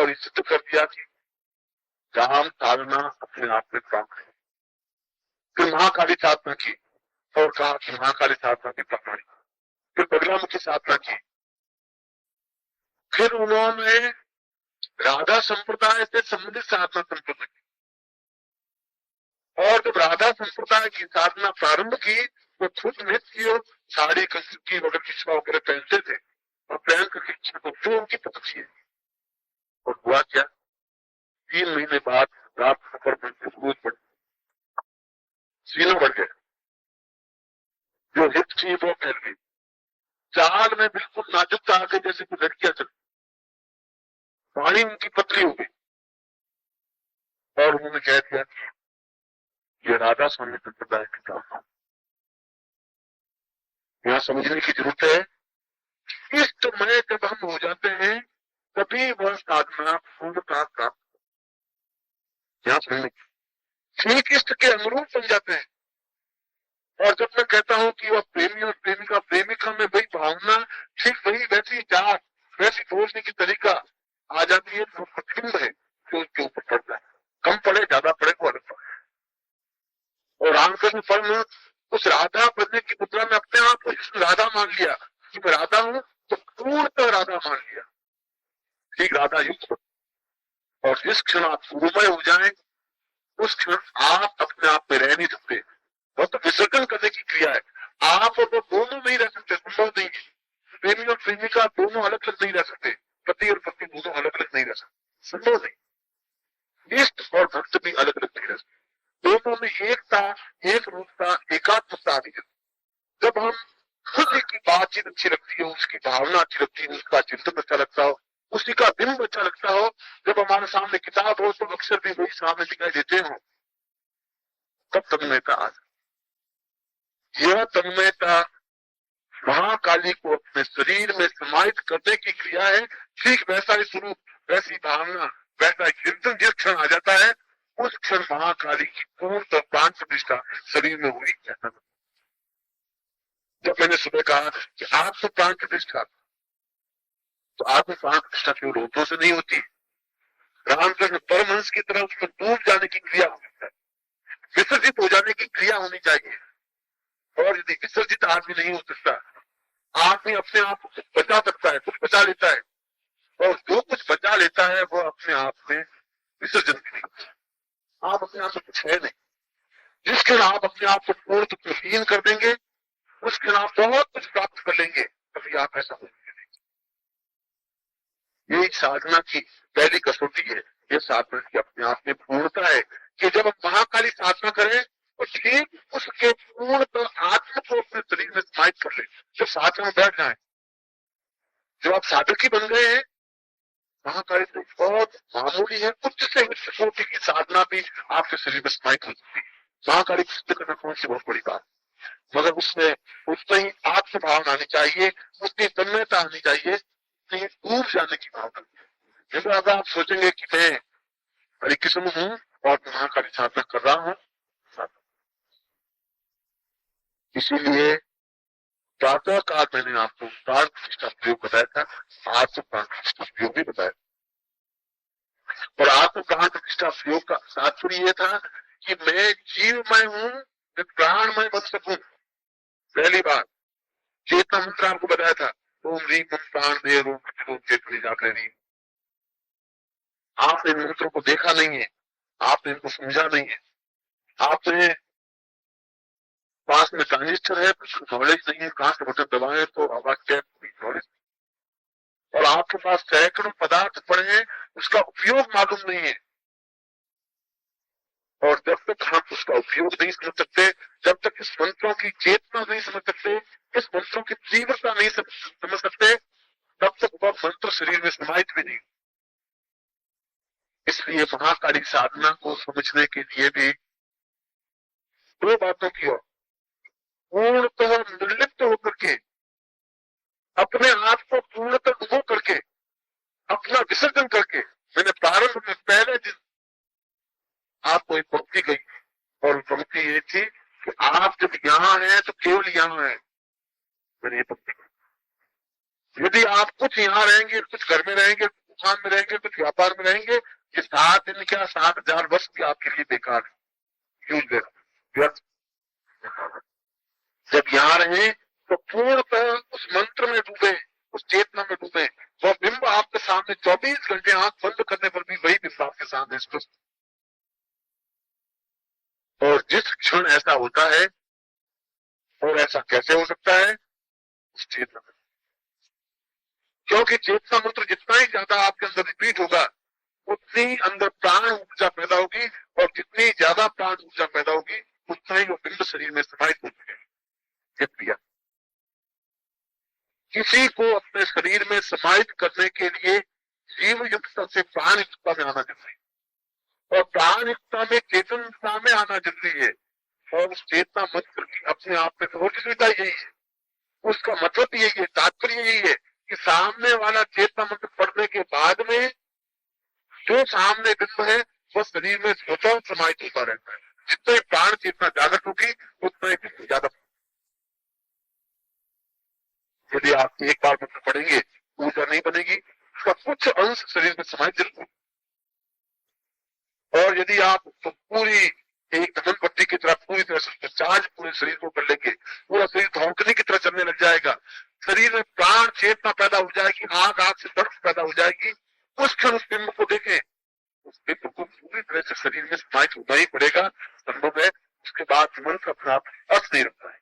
और सिद्ध कर दिया कि काम साधना अपने आप में काम है। फिर महाकाली साधना की और कहा कि महाकाली साधना की प्रणाली, फिर बगलामुखी साधना की, फिर उन्होंने राधा संप्रदाय से संबंधित साधना संपन्न की। और जब राधा संप्रदाय की साधना प्रारंभ की तो खुद नृत्य साड़ी की वगैरह किस्सा वगैरह पहनते थे और पहन कर इच्छा को जो उनकी पत्नी है। और हुआ क्या, 3 महीने बाद रात सफर में सूरज बढ़, सीना बढ़ गया, जो हिप थी वो फैल गई, चाल में बिल्कुल नाजुक आ गई जैसे कोई लड़कियां चल, पानी उनकी पतली हो गई। और उन्होंने कह दिया ये राधा स्वामी संप्रदाय के काम। यहाँ समझने की जरूरत है, इस समय जब हम हो जाते हैं तभी वह साधना पूर्णता प्राप्त, यहाँ समझने श्री कृष्ण के अनुरूप बन जाते हैं। और जब मैं कहता हूँ कि वह प्रेमी और प्रेमिका, प्रेमिका में वही भावना, ठीक वही वैसी जात, वैसी बोलने की तरीका आ जाती है तो प्रतिबिंब है जो उसके ऊपर पड़ता है। कम पड़े ज्यादा पड़े वो अलग पड़े। और रामकृष्ण परम उस राधा बनने की मुद्रा में अपने आप को राधा मान लिया कि मैं राधा हूँ, तो पूर्णतः राधा मान लिया, ठीक राधा युक्त। और जिस क्षण आप गुरुमय हो जाए उस क्षण आप अपने आप में रह नहीं सकते। वह तो विसर्जन करने की क्रिया है। आप और वो दोनों नहीं रह सकते, संभव नहीं है। प्रेमी और प्रेमिका दोनों अलग अलग नहीं रह सकते, पति और पत्नी दोनों अलग अलग नहीं रह सकते, संभव नहीं। इष्ट और भक्त भी अलग अलग नहीं रह सकते, दोनों में एकता, एक रूपता, एकात्मता आनी है। जब हम खुद की बातचीत अच्छी लगती है, उसकी भावना अच्छी लगती है, उसका चिंतन अच्छा लगता हो, उसी का बिंब अच्छा लगता हो, जब हमारे सामने किताब हो तो अक्सर भी वही सामने दिखाई देते हो, तब तन्मयता आ जाए। यह तन्मयता महाकाली को अपने शरीर में समाहित करने की क्रिया है। ठीक वैसा ही स्वरूप, वैसी भावना, वैसा चिंतन जिस क्षण आ जाता है उस क्षण महाकाली की पूर्ण प्राण प्रतिष्ठा शरीर में हुई। जब मैंने सुबह कहा कि आप तो प्राण प्रतिष्ठा, तो आपको प्राण प्रतिष्ठा केवल होठों से नहीं होती, रामकृष्ण परमहंस की तरह उसमें डूब जाने की क्रिया होनी चाहिए, विसर्जित हो जाने की क्रिया होनी चाहिए। और यदि विसर्जित आदमी नहीं हो सकता, आदमी अपने आप को बचा सकता है, कुछ बचा लेता है, और जो कुछ बचा लेता है वो अपने आप में विसर्जन भी नहीं। आप अपने आप में कुछ है नहीं। जिस क्षण आप अपने आप को पूर्ण प्रहीन कर देंगे उस क्षण आप बहुत कुछ प्राप्त कर लेंगे, कभी आप ऐसा हो। यही साधना की पहली कसौटी है। यह साधना की अपने आप में पूर्णता है कि जब हम महाकाली साधना करें तो ठीक उसके पूर्ण आत्म को अपने शरीर में समाहित कर ले। जब साधना में बैठ जाए, जो आप साधक ही बन गए हैं, महाकाली तो बहुत मामूली है, उच्च से उच्च कोटि की साधना भी आपके शरीर में समाहित हो सकती है। महाकाली को सिद्ध करना कौन सी बहुत बड़ी बात, मगर उसमें उतनी ही आत्म भावना आनी चाहिए, उतनी तन्मयता आनी चाहिए, डूब जाने की भावना। जब अगर आप सोचेंगे कि मैं हरि कृष्ण हूँ और महाकाली साधना कर रहा हूँ, इसीलिए प्रातः काल मैंने आपको प्राण प्रतिष्ठा प्रयोग बताया था, आज तो प्राण प्रतिष्ठा प्रयोग भी बताया। और आपको प्राण प्रतिष्ठा प्रयोग का तात्पर्य यह था कि मैं जीवमय हूँ, मैं प्राणमय बन सकूं। पहली बार चेतना मंत्र आपको बताया था, ओम ह्रीं प्राण दे रूप चेतनी जागृति। आपने इन मंत्रों को देखा नहीं है, आपने इनको समझा नहीं है, आपने पास में ट्रांजिस्टर है, नॉलेज नहीं है, कहां से बटन दबाए तो आवाज क्या नॉलेज, और आपके पास सैकड़ों पदार्थ पड़े हैं, उसका उपयोग मालूम नहीं है। और जब तक हम उसका उपयोग नहीं समझ सकते, जब तक इस मंत्रों की चेतना नहीं समझ सकते, इस मंत्रों की तीव्रता नहीं समझ सकते, तब तक वह मंत्र शरीर में समाहित भी नहीं। इसलिए महाकाली साधना को समझने के लिए भी दो बातों की ओर पूर्णतः निर्लिप्त होकर के, अपने आप को पूर्णतः डुबो करके, अपना विसर्जन करके। मैंने प्रारंभ में पहले दिन आपको एक पंक्ति गई, और पंक्ति ये थी कि आप जब यहाँ हैं तो केवल यहाँ हैं। मैंने ये पंक्ति, यदि आप कुछ यहाँ रहेंगे, कुछ घर में रहेंगे, दुकान में रहेंगे, कुछ व्यापार में या 60,000 वर्ष भी आपके लिए बेकार है, यूजलेस, व्यर्थ। जब यहाँ रहे तो पूर्णतः उस मंत्र में डूबे, उस चेतना में डूबे। वह बिंब आपके सामने 24 घंटे आंख बंद करने पर भी वही बिंब आपके सामने स्पष्ट। और जिस क्षण ऐसा होता है, और ऐसा कैसे हो सकता है, उस चेतना में, क्योंकि चेतना मंत्र जितना ही ज्यादा आपके अंदर रिपीट होगा उतनी ही अंदर प्राण ऊर्जा पैदा होगी, और जितनी ज्यादा प्राण ऊर्जा पैदा होगी उतना ही वो बिंब शरीर में समाहित होती है। ये क्रिया किसी को अपने शरीर में समाहित करने के लिए जीव युक्तता से प्राण युक्तता में आना जरूरी है, और प्राण युक्तता में चेतनता में आना जरूरी है। और उस चेतना मंत्र की अपने आप में छोटी सुविधा यही है, उसका मतलब यही है, तात्पर्य यही है कि सामने वाला चेतना मंत्र पढ़ने के बाद में जो सामने बिंब है वह शरीर में स्वतः समाहित होता रहता है। जितने प्राण चेतना जागृत होगी उतना ही बिंब ज्यादा। यदि आप एक बार मंत्र पढ़ेंगे ऊर्जा नहीं बनेगी, उसका कुछ अंश शरीर में समाहित जरूर। और यदि आप तो पूरी एक धमन पट्टी की तरह पूरी तरह से चार्ज पूरे शरीर को कर लेंगे, पूरा शरीर धौंकने की तरह चलने लग जाएगा, शरीर में प्राण चेतना पैदा हो जाएगी, आग आग से तड़प पैदा हो जाएगी। उस क्षण उस बिंब को देखें, उस बिंब को पूरी तरह से शरीर में समाहित होना ही पड़ेगा, संभव है। उसके बाद मंत्र अपने आप अर्थ नहीं रखता है,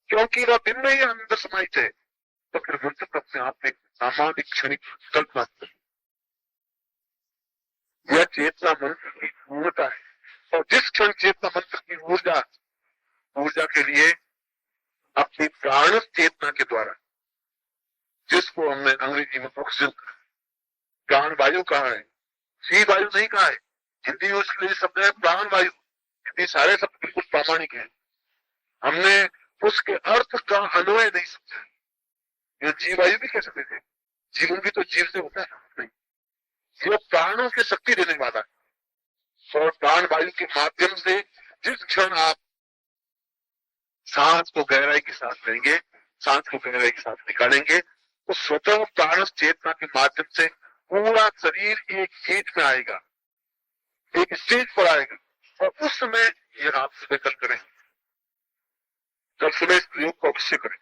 क्योंकि वह बिंब ही अंदर समाहित है। तो फिर मंत्र अपने आप में सामान्य क्षणिक कल्पना, यह चेतना मंत्र की पूर्णता है। और जिस क्षण चेतना मंत्र की ऊर्जा के लिए अपनी प्राण चेतना के द्वारा, जिसको हमने अंग्रेजी में ऑक्सीजन प्राण वायु कहा है, सी वायु नहीं कहा है। हिंदी में उसके लिए शब्द है प्राण वायु। हिंदी सारे शब्द बिल्कुल प्रामाणिक है, हमने उसके अर्थ का अन्वय नहीं समझा। ये जीव वायु भी कह सकते थे, जीवन भी तो जीव से होता है नहीं, यह प्राणों की शक्ति देने वाला है। और प्राण वायु के माध्यम से जिस क्षण आप सांस को गहराई के साथ लेंगे, सांस को गहराई के साथ निकालेंगे, तो स्वतः प्राण चेतना के माध्यम से पूरा शरीर एक स्टेज में आएगा, एक स्टेज पर आएगा। और उस समय ये आप सुबह कल करें, जब सुबह इस प्रयोग को अवश्य करें।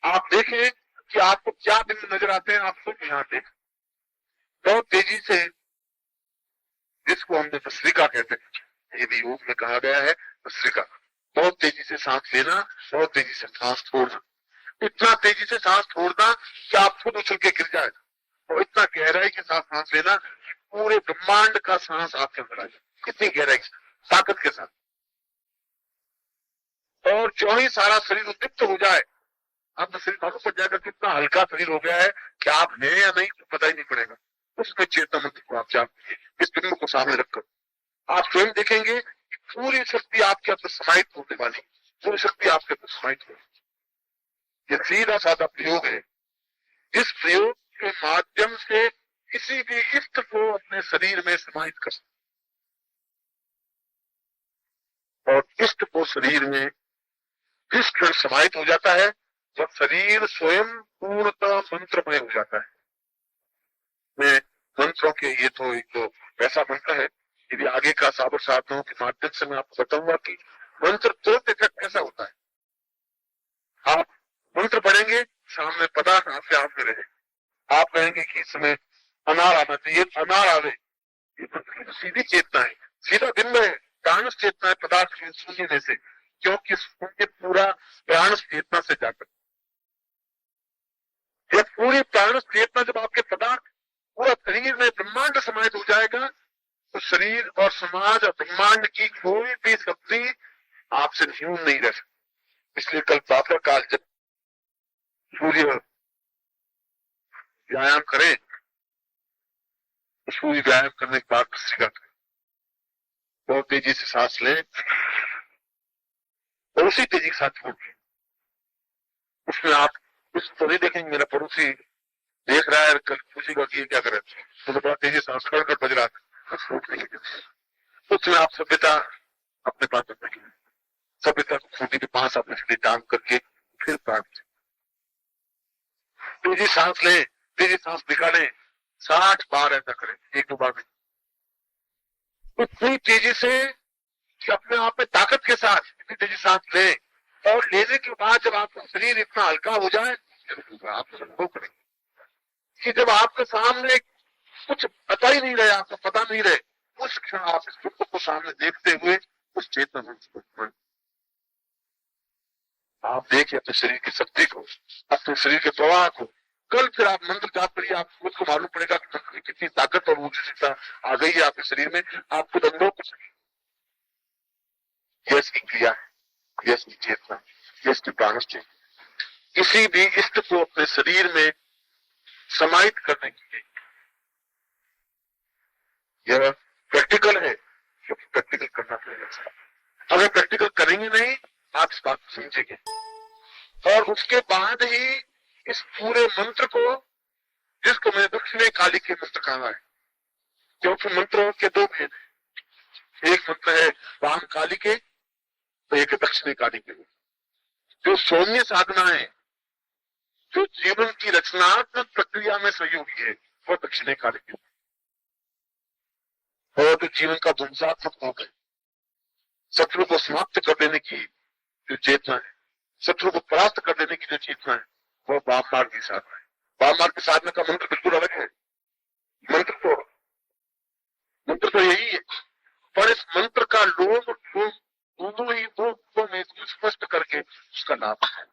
आप देखें कि आपको क्या बिंब नजर आते हैं। आप खुद यहाँ देख, बहुत तेजी से, जिसको हमने भस्त्रिका कहते हैं, यदि योग में कहा गया है भस्त्रिका, बहुत तेजी से सांस लेना, बहुत तेजी से सांस छोड़ना। इतना तेजी से सांस छोड़ना कि आप खुद उछल के गिर जाए, और इतना गहराई के साथ सांस लेना कि पूरे ब्रह्मांड का सांस आपके अंदर आ जाए, कितनी गहराई के साथ, ताकत के साथ। और जो ही सारा शरीर उद्दीप्त हो जाए, आपका शरीर मालूम पड़ जाएगा कितना हल्का शरीर हो गया है, कि आप हैं या नहीं पता ही नहीं पड़ेगा। उसमें चेतना मंत्र को आप जानिए, इस बिंब को सामने रखकर आप स्वयं देखेंगे कि पूरी शक्ति आपके अंदर समाहित होने वाली, पूरी शक्ति आपके अंदर समाहित होगी। ये सीधा साधा प्रयोग है। इस प्रयोग के माध्यम से किसी भी इष्ट को अपने शरीर में समाहित कर सकते, और इष्ट को शरीर में जिस क्षण समाहित हो जाता है, जब शरीर स्वयं पूर्णतः मंत्रमय हो जाता है। मैं मंत्रों के, ये तो एक तो वैसा मंत्र है, यदि आगे का साबर साधनों के माध्यम से मैं आपको बताऊंगा कि मंत्र तुरंत इफेक्ट कैसा होता है। आप मंत्र पढ़ेंगे, सामने पदार्थ आपके हाथ में रहे, आप कहेंगे कि इस समय अनार आना चाहिए, अनार आ गए। ये मंत्र की सीधी चेतना है, सीधा बिंब है, प्राण चेतना है पदार्थ के सुनने से, क्योंकि उनके पूरा प्राण चेतना से जाकर, ये पूरी प्राण चेतना जब आपके पदार्थ पूरा शरीर में ब्रह्मांड समाहित हो जाएगा, तो शरीर और समाज और ब्रह्मांड की कोई भी शक्ति आपसे न्यून नहीं रह सकती। इसलिए कल प्रातः काल जब सूर्य व्यायाम करें, तो सूर्य व्यायाम करने के बाद भस्त्रिका करें, बहुत तेजी से सांस लें और उसी तेजी के साथ छोड़ें। उसमें आप उस तो नहीं देखेंगे मेरा पड़ोसी देख रहा है, कल पूछेगा कि ये क्या करे, तो बड़ा तेजी सांस खड़खड़ बज रहा था, उसमें आप सभ्यता अपने पास रखेंगे, सभ्यता को खूंटी के पास अपने सीधे टांग करके फिर प्राण तेजी सांस लें, तेजी सांस निकालें, 60 बार ऐसा करें, एक दो बार नहीं। उतनी तेजी से कि अपने आप में ताकत के साथ इतनी तेजी सांस लें, और लेने के बाद जब आपका शरीर इतना हल्का हो जाए, आप अनुभव करें कि जब आपके सामने कुछ पता ही नहीं रहे, आपको पता नहीं रहे, उस क्षण आप इस दुख को सामने देखते हुए उस चेतना में आप देखिए अपने शरीर की शक्ति को, अपने शरीर के प्रवाह को। कल फिर आप मंत्र जाप करिए, आप खुद को मालूम पड़ेगा कि मंत्र की कितनी ताकत और ऊर्जा आ गई है आपके शरीर में, आप खुद अनुभव कर सकें। यश की क्रिया है, यश की चेतना, यश की प्राणस्थि, किसी भी इष्ट को अपने शरीर में समाहित करने के लिए यह प्रैक्टिकल है, क्योंकि प्रैक्टिकल करना पड़ेगा। अगर प्रैक्टिकल करेंगे नहीं, आप इस बात को समझेंगे, और उसके बाद ही इस पूरे मंत्र को, जिसको मैंने दक्षिणे काली के मंत्र कहा है, क्योंकि मंत्रों के दो भेद हैं, एक मंत्र है वाम काली के, तो एक दक्षिणे काली के। जो सौम्य साधना है, जो जीवन की रचनात्मक प्रक्रिया में सहयोगी है, वो दक्षिणे काली के। और जो जीवन का ध्वंसात्मक योग है, शत्रु को समाप्त कर देने की जो चेतना है, शत्रु को परास्त कर देने की जो चेतना है, वो वाम मार्ग की साधना है। वाम मार्ग की साधना का मंत्र बिल्कुल अलग है। मंत्र तो यही है, पर इस मंत्र का लोग दोनों ही दो रूपों में स्पष्ट करके उसका नाम है।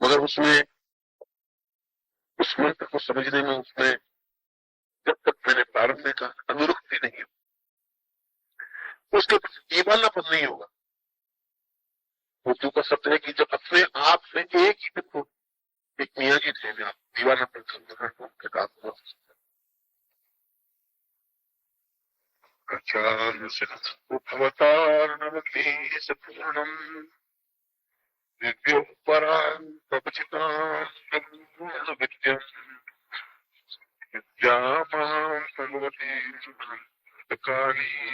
मगर उसमें उस मंत्र को समझने में, उसमें जब तक मैंने प्रारंभ में कहा अनुरुक्ति नहीं हो, उसके प्रति दीवानापन नहीं होगा। उर्दू का शब्द है कि जब अपने आप में एक ही को एक मियाँ जी थे, आप दीवानापन के काम हुआ। पूर्णम दिव्यो परां प्रवचितां विद्यं विद्यामां भगवती काली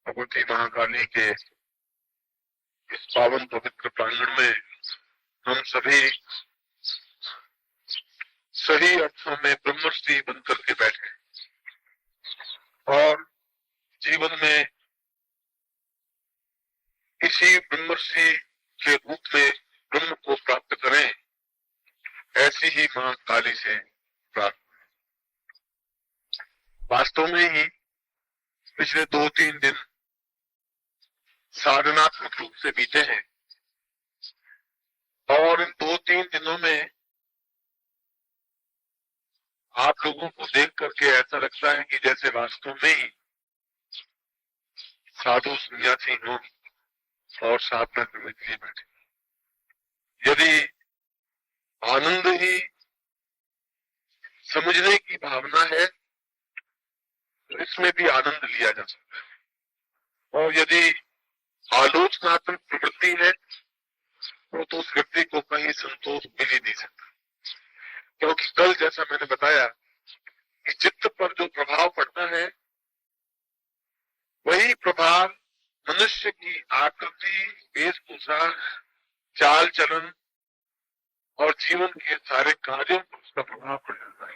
भगवती महाकाली के इस पावन पवित्र प्रांगण में हम सभी सही अर्थों में ब्रह्मर्षि बनकर के बैठे, और जीवन में इसी ब्रह्मर्षि के रूप में ब्रह्म को प्राप्त करें, ऐसी ही मां काली से प्राप्त। वास्तव में ही पिछले 2-3 दिन साधनात्मक रूप से बीते हैं, और इन 2-3 दिनों में आप लोगों को देख करके ऐसा लगता है कि जैसे वास्तव में ही साधु सन्यासी हो और साधना करने के लिए बैठे। यदि आनंद ही समझने की भावना है, तो इसमें भी आनंद लिया जा सकता है, और यदि आलोचनात्मक प्रवृत्ति है, तो उस व्यक्ति को कहीं संतोष मिल ही नहीं सकता। क्योंकि कल जैसा मैंने बताया कि चित्त पर जो प्रभाव पड़ता है, वही प्रभाव मनुष्य की आकृति, वेशभूषा, चाल चलन और जीवन के सारे कार्यों पर उसका प्रभाव पड़ जाता है।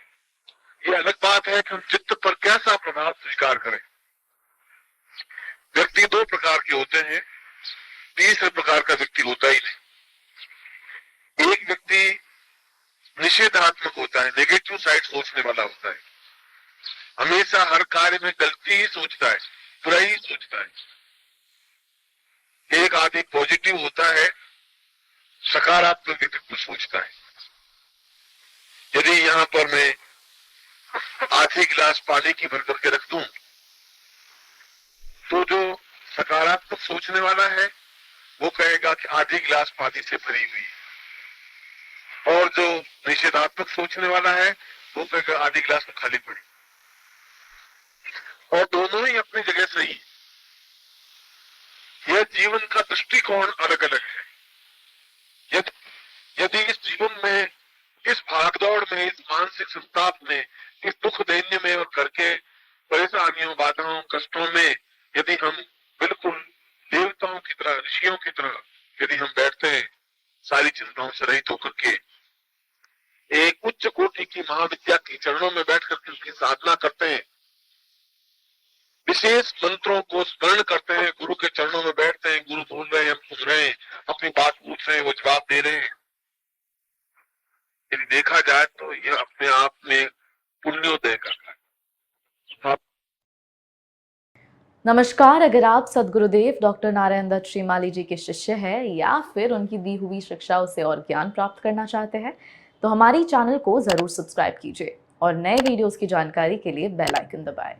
ये अलग बात है कि हम चित्त पर कैसा प्रभाव स्वीकार करें। व्यक्ति 2 प्रकार के होते हैं, तीसरे प्रकार का व्यक्ति होता ही नहीं। एक व्यक्ति निषेधात्मक होता है, नेगेटिव साइड सोचने वाला होता है, हमेशा हर कार्य में गलती ही सोचता है, बुराई ही सोचता है। एक आदमी पॉजिटिव होता है, सकारात्मक व्यक्तित्व सोचता है। यदि यहाँ पर मैं आधे गिलास पानी की भर करके रख दूं, तो जो सकारात्मक सोचने वाला है वो कहेगा कि आधी गिलास पानी से भरी हुई है, और जो निषेधात्मक सोचने वाला है वो कहेगा आधी गिलास में खाली पड़ी। और दोनों ही अपनी जगह सही है। यह जीवन का दृष्टिकोण अलग अलग है। यदि इस जीवन में, इस भागदौड़ में, इस मानसिक संताप में, इस दुख दैन्य में और करके परेशान मंत्रों में यदि हम बिल्कुल देवताओं की तरह, ऋषियों की तरह यदि हम बैठते हैं, सारी चिंताओं से रहित होकर के एक उच्च कोटि की महाविद्या के चरणों में बैठ करके उसकी साधना करते हैं, विशेष मंत्रों को स्मरण करते हैं, गुरु के चरणों में बैठते हैं, गुरु बोल रहे हैं, हम सुन रहे हैं, अपनी बात पूछ रहे हैं, वो जवाब दे रहे हैं, यदि देखा जाए तो यह अपने आप में पुण्योदय करता है। नमस्कार। अगर आप सद्गुरुदेव डॉक्टर नारायण दत्त श्रीमाली जी के शिष्य हैं या फिर उनकी दी हुई शिक्षाओं से और ज्ञान प्राप्त करना चाहते हैं तो हमारी चैनल को जरूर सब्सक्राइब कीजिए और नए वीडियोस की जानकारी के लिए बेल आइकन दबाएं।